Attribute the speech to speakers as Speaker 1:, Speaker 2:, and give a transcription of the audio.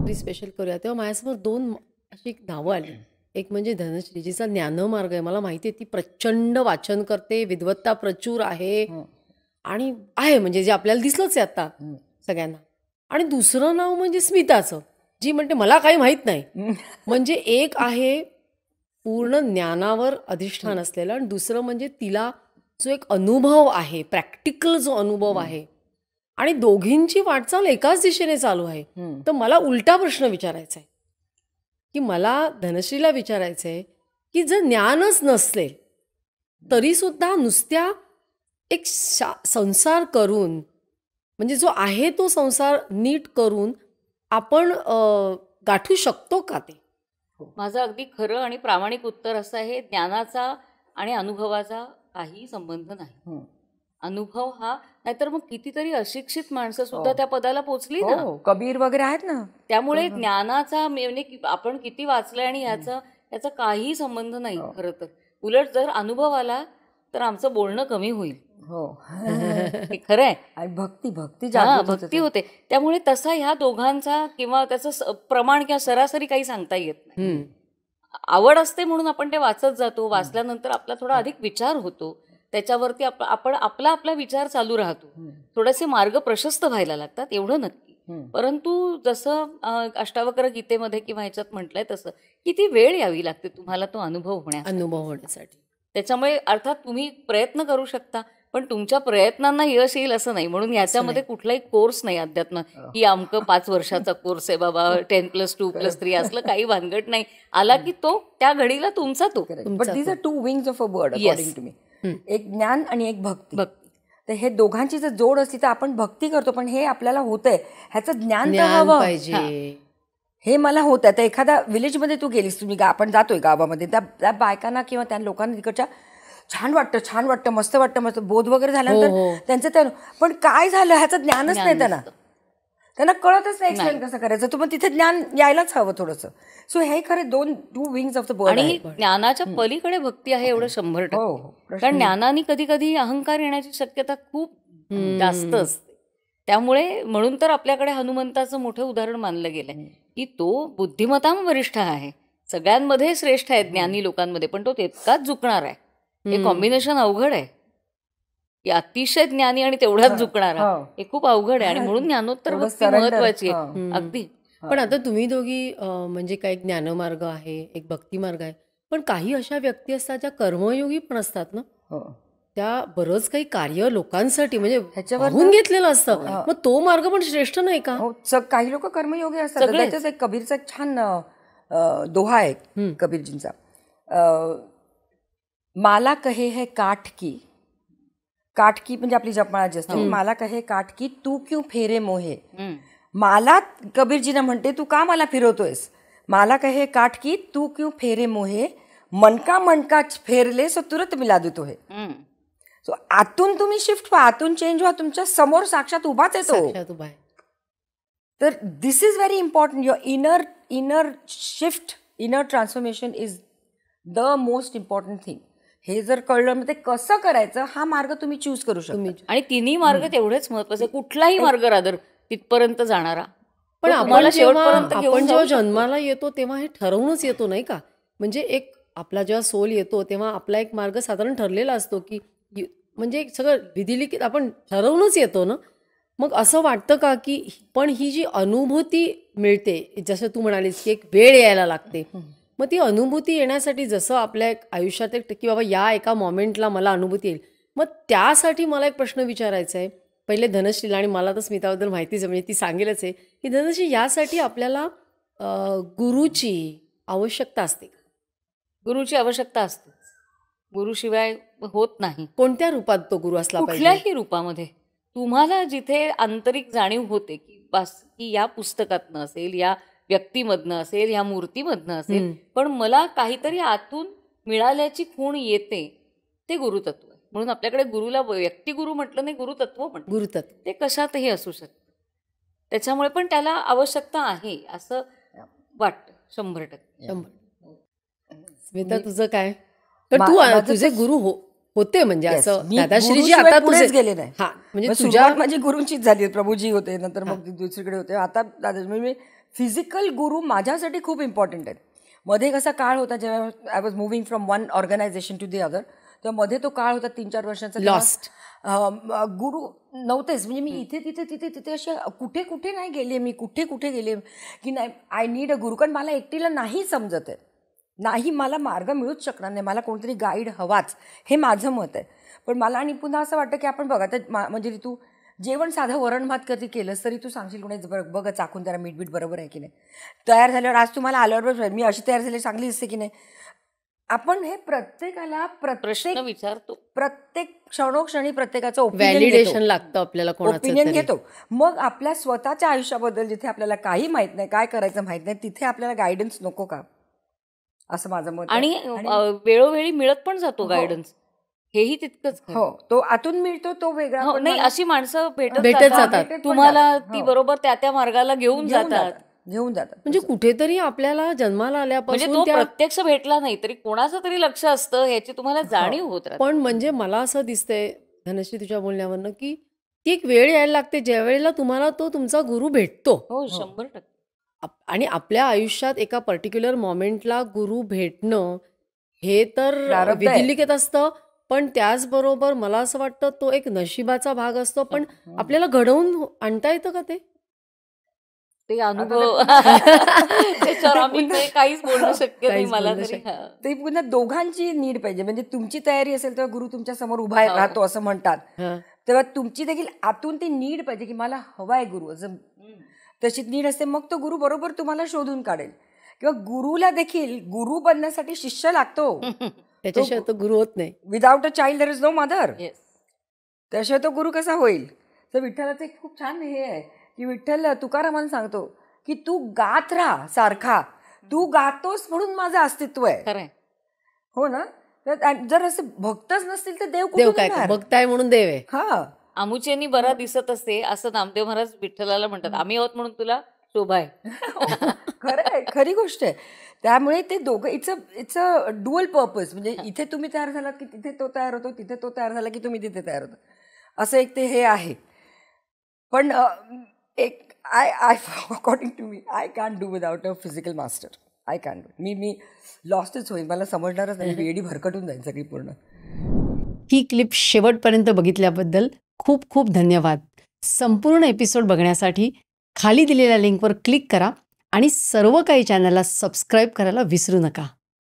Speaker 1: काहीतरी स्पेशल करूया, तेव्हा माझ्यासमोर 2 अशी नावं आली. एक म्हणजे धनश्री, जिचा ज्ञानमार्ग आहे. मला माहिती आहे ती प्रचंड वाचन करते, विद्वत्ता प्रचूर आहे आणि आहे म्हणजे जे आपल्याला दिसलंच आहे आता सगळ्यांना. आणि दुसरं नाव म्हणजे स्मिताचं, जी म्हणते मला काही माहीत नाही. म्हणजे एक आहे पूर्ण ज्ञानावर अधिष्ठान असलेलं आणि दुसरं म्हणजे तिला जो एक अनुभव आहे, प्रॅक्टिकल जो अनुभव आहे आणि दोघींची वाटचाल एकाच दिशेने चालू आहे. तर मला उलटा प्रश्न विचारायचा आहे की मला धनश्रीला विचारायचं आहे की जर ज्ञानच नसले तरी सुद्धा नुसत्या एक संसार करून म्हणजे जो आहे तो संसार नीट करून आपण गाठू शकतो का ते?
Speaker 2: माझं अगदी खरं आणि प्रामाणिक उत्तर असं आहे, ज्ञानाचा आणि अनुभवाचा काही संबंध नाही. अनुभव हा, नाहीतर मग कितीतरी अशिक्षित माणसं सुद्धा त्या पदाला पोचली ना.
Speaker 3: कबीर वगैरे आहेत ना.
Speaker 2: त्यामुळे ज्ञानाचा म्हणजे आपण किती वाचलंय आणि याचा काही संबंध नाही खरं तर. उलट जर अनुभव आला तर आमचं बोलणं कमी होईल.
Speaker 3: हो
Speaker 2: हे खरं आहे.
Speaker 3: आणि भक्ती
Speaker 2: भक्ती होते. त्यामुळे तसा ह्या दोघांचा किंवा त्याचं प्रमाण किंवा सरासरी काही सांगता येत नाही. आवड असते म्हणून आपण ते वाचत जातो. वाचल्यानंतर आपला थोडा अधिक विचार होतो, त्याच्यावरती आपण आपला विचार चालू राहतो. थोडेसे मार्ग प्रशस्त व्हायला लागतात, एवढं नक्की. परंतु जसं अष्टावक्र गीतेमध्ये किंवा ह्याच्यात म्हटलंय तसं किती वेळ यावी लागते तुम्हाला तो अनुभव होण्यासाठी. त्याच्यामुळे अर्थात तुम्ही प्रयत्न करू शकता, पण तुमच्या प्रयत्नांना यश येईल असं नाही. म्हणून याच्यामध्ये कुठलाही कोर्स नाही अध्यात्म की अमकं 5 वर्षाचा कोर्स आहे बाबा, 10+2+3 असलं काही भानगड नाही. आला की तो त्या घडीला तुमचा तो.
Speaker 3: But these are 2 wings of a bird according to me. एक ज्ञान आणि एक भक्ती. तर हे दोघांची जर जोड असली तर आपण भक्ती करतो, पण हे आपल्याला होतंय ह्याचं ज्ञान
Speaker 1: पाहिजे.
Speaker 3: हे मला होत आहे. तर एखाद्या विलेजमध्ये तू गेलीस, तुम्ही आपण जातोय गावामध्ये, त्या बायकांना किंवा त्या लोकांना तिकडच्या छान वाटतं, मस्त बोध वगैरे झाल्यानंतर त्यांचं पण काय झालं ह्याचं ज्ञानच नाही त्यांना कळतच नाही एक्सप्लेन कसं करायचं. तुम्ही तिथे ज्ञान यायलाच हवं थोडंसं. सो हे खरे 2 विंग्स ऑफ द बर्ड.
Speaker 2: आणि ज्ञानाच्या पलीकडे भक्ती आहे एवढं 100%. कारण ज्ञानाने कधी कधी अहंकार येण्याची शक्यता खूप जास्त असते. त्यामुळे म्हणून तर आपल्याकडे हनुमंताचं मोठं उदाहरण मानलं गेलंय की तो बुद्धिमत्तां वरिष्ठ आहे, सगळ्यांमध्ये श्रेष्ठ आहे ज्ञानी लोकांमध्ये, पण तो तितकाच झुकणार आहे. हे कॉम्बिनेशन अवघड आहे की अतिशय ज्ञानी आणि तेवढाच झुकणारा, हे खूप अवघड आहे. आणि म्हणून ज्ञानोत्तर भक्ती महत्वाची आहे अगदी.
Speaker 1: पण आता तुम्ही दोघी म्हणजे काय ज्ञानमार्ग आहे, एक भक्ती मार्ग आहे, पण काही अशा व्यक्ती असतात ज्या कर्मयोगी पण असतात ना, त्या बरंच काही कार्य लोकांसाठी म्हणजे ह्याच्यावर घेतलेलं असतं. मग तो मार्ग पण श्रेष्ठ नाही का?
Speaker 3: काही लोक कर्मयोगी असतात. त्याच्याच एक कबीरचा एक छान दोहा आहे कबीरजींचा, माला कहे है काठ की म्हणजे आपली जपमाळा जी असते, माला कहे काठ की तू क्यों फेरे मोहे. मला कबीरजींना म्हणते तू का मला फिरवतोयस. माला कहे काठ की तू क्यों फेरे मोहे, मनका फेरले सो तुरंत मिला देतो है. सो आतून तुम्ही शिफ्ट व्हा, आतून चेंज व्हा, तुमच्या समोर साक्षात उभाच येतो. तर this is very important. Your inner shift, inner transformation is the most important thing. हे जर कळलं मग ते कसं करायचं हा मार्ग तुम्ही चूज करू शकता.
Speaker 2: आणि तिन्ही मार्ग तेवढेच महत्वाचे. कुठलाही मार्ग रादर तिथपर्यंत जाणारा.
Speaker 1: पण आपण जेव्हा जन्माला येतो तेव्हा हे ठरवूनच येतो नाही का. म्हणजे एक आपला जेव्हा सोल येतो तेव्हा आपला एक मार्ग साधारण ठरलेला असतो की म्हणजे सगळं विधिलिखित आपण ठरवूनच येतो ना. मग असं वाटतं का की पण ही जी अनुभूती मिळते, जसं तू म्हणालीस की एक वेळ यायला लागते, मग ती अनुभूती येण्यासाठी जसं आपल्या एक आयुष्यात एक की बाबा या एका मोमेंटला मला अनुभूती येईल, मग त्यासाठी मला एक प्रश्न विचारायचा आहे. पहिले धनश्रीला, आणि मला तर स्मिताबद्दल माहितीच आहे म्हणजे ती सांगेलच आहे की धनश्री यासाठी आपल्याला गुरुची आवश्यकता असते.
Speaker 2: गुरुची आवश्यकता असते, गुरुशिवाय होत नाही.
Speaker 1: कोणत्या रूपात तो गुरु असला पाहिजे?
Speaker 2: कुठल्याही रूपामध्ये. तुम्हाला जिथे आंतरिक जाणीव होते की बस की या पुस्तकातनं असेल, या व्यक्तीमधनं असेल, ह्या मूर्तीमधनं असेल, पण मला काहीतरी आतून मिळाल्याची खूण येते, ते गुरुतत्व आहे. म्हणून आपल्याकडे गुरुला व्यक्तिगुरु म्हटलं नाही, गुरुतत्व म्हटलं.
Speaker 1: गुरुतत्व
Speaker 2: ते कशातही असू शकतं. त्याच्यामुळे पण त्याला आवश्यकता आहे असं वाटतं 100%.
Speaker 1: स्मिता तुझं काय? तर तू तुझे गुरु होते म्हणजे असं दादाश्रीजी आता
Speaker 3: तुझेच गेले नाही.
Speaker 1: म्हणजे
Speaker 3: सुरुवात माझी गुरुंचीच झाली. प्रभूजी होते, नंतर मग दुसरीकडे होते, आता दादाजी. म्हणजे फिजिकल गुरु माझ्यासाठी खूप इम्पॉर्टंट आहेत. मध्ये कसा काळ होता जेव्हा I was moving from one organisation to the other, तर मध्ये तो काळ होता 3-4 वर्षांचा,
Speaker 1: Lost.
Speaker 3: गुरु नव्हतेच. म्हणजे मी इथे तिथे तिथे तिथे असे कुठे कुठे नाही गेले, मी कुठे कुठे गेले की नाही आय नीड अ गुरु. कारण मला एकटीला नाही समजत आहे, नाही मला मार्ग मिळूच शकणार नाही, मला कोणतरी गाईड हवाच, हे माझं मत आहे. पण मला आणि पुन्हा असं वाटतं की आपण बघा तर म्हणजे तू जेवण साधं वरण भात कधी केलंस तरी तू सांगशील कोणी बघ चाकून त्याला मीठ बरोबर आहे की नाही, तयार झाल्यावर आज तुम्हाला आल्यावर मी अशी तयार झाली चांगली असते की नाही. आपण हे प्रत्येकाला
Speaker 2: प्रश्न विचारतो,
Speaker 3: प्रत्येक क्षणोक्षणी प्रत्येकाचं
Speaker 1: व्हॅलिडेशन लागतं आपल्याला कोणाचं
Speaker 3: ओपिनियन
Speaker 1: तरी.
Speaker 3: घेतो. मग आपल्या स्वतःच्या आयुष्याबद्दल जिथे आपल्याला काही माहित नाही, काय करायचं माहित नाही, तिथे आपल्याला गायडन्स नको का, असं माझं मत आहे.
Speaker 2: आणि वेळोवेळी मिळत पण जातो गायडन्स, हेही तितकंच खरं.
Speaker 3: हो, तो आतून मिळतो तो वेगळा.
Speaker 2: हो,
Speaker 3: पण
Speaker 2: नाही
Speaker 3: मला
Speaker 2: अशी माणसं भेटत
Speaker 1: जातात.
Speaker 3: भेटत पण
Speaker 2: तुम्हाला
Speaker 3: जातात.
Speaker 2: ती
Speaker 3: हो.
Speaker 2: बरोबर त्या मार्गाला घेऊन जातात.
Speaker 3: घेऊन जातात.
Speaker 1: म्हणजे कुठेतरी आपल्याला जन्माला
Speaker 2: म्हणजे
Speaker 1: आल्यापासून
Speaker 2: तो
Speaker 1: त्या
Speaker 2: प्रत्यक्ष भेटला नाही तरी कोणाचं तरी लक्ष असतं ह्याची तुम्हाला जाणीव होत राहते.
Speaker 1: पण म्हणजे मला असं दिसतंय धनश्री तुझ्या बोलण्यावरनं की ती एक वेळ यायला लागते ज्या वेळेला तुम्हाला तो तुमचा गुरु भेटतो.
Speaker 2: हो, 100%.
Speaker 1: आणि आपल्या आयुष्यात एका पर्टिक्युलर मोमेंटला गुरु भेटणं हे तर
Speaker 3: प्रारब्ध आहे.
Speaker 1: विधिलिखित असतं, पण त्याचबरोबर मला असं वाटतं तो एक नशिबाचा भाग असतो. पण आपल्याला घडवून आणता येतं का ते?
Speaker 2: ते अनुभव त्याच्यावर आम्ही काहीच बोलणं शक्य नाही
Speaker 1: काहीच
Speaker 2: मला
Speaker 1: बोलणं
Speaker 2: तरी. हा.
Speaker 3: ते पुन्हा दोघांची नीड पाहिजे. म्हणजे तुमची तयारी असेल तेव्हा गुरु तुमच्या समोर उभा
Speaker 2: हो.
Speaker 3: राहतो असं म्हणतात,
Speaker 1: हं.
Speaker 3: तेव्हा तुमची देखील आतून ती नीड पाहिजे की मला हवाय गुरु, असं तशी नीड असते. मग तो गुरु बरोबर तुम्हाला शोधून काढेल. किंवा गुरुला देखील गुरु बनण्यासाठी शिष्य लागतो.
Speaker 1: त्याच्याशिवाय तो गुरु होत नाही.
Speaker 3: Without a child there is no mother.
Speaker 2: Yes.
Speaker 3: त्याशिवाय तो गुरु कसा होईल. तर विठ्ठलाचं एक खूप छान हे आहे की विठ्ठल तुकारामानं सांगतो की तू गात राहा सारखा, तू गातोस म्हणून माझं अस्तित्व आहे.
Speaker 2: खरंय.
Speaker 3: हो ना. तर जर असं भक्तच नसतील तर देव
Speaker 1: देव
Speaker 3: कुठून
Speaker 1: काय
Speaker 3: येणार?
Speaker 1: बघताय म्हणून देव आहे.
Speaker 3: हा,
Speaker 2: आमुच्यानी बरा दिसत असते असं नामदेव महाराज विठ्ठलाला म्हणतात. आम्ही आहोत म्हणून तुला शोभा आहे.
Speaker 3: खरं आहे, खरी गोष्ट आहे. त्यामुळे ते दोघं इट्स अ डुअल पर्पज. म्हणजे इथे तुम्ही तयार झालात की तिथे तो तयार होतो, तिथे तो तयार झाला की तुम्ही तिथे तयार होतो, असं एक ते हे आहे. पण एक I according to me I can do without a physical master. I can do. मी लॉस्टच होईल, मला समजणारच नाही, वेडी भरकटून जाईल सगळी पूर्ण.
Speaker 1: ही क्लिप शेवटपर्यंत बघितल्याबद्दल खूप खूप धन्यवाद. संपूर्ण एपिसोड बघण्यासाठी खाली दिलेल्या लिंकवर क्लिक करा आणि सर्व काही चॅनलला सबस्क्राईब करायला विसरू नका.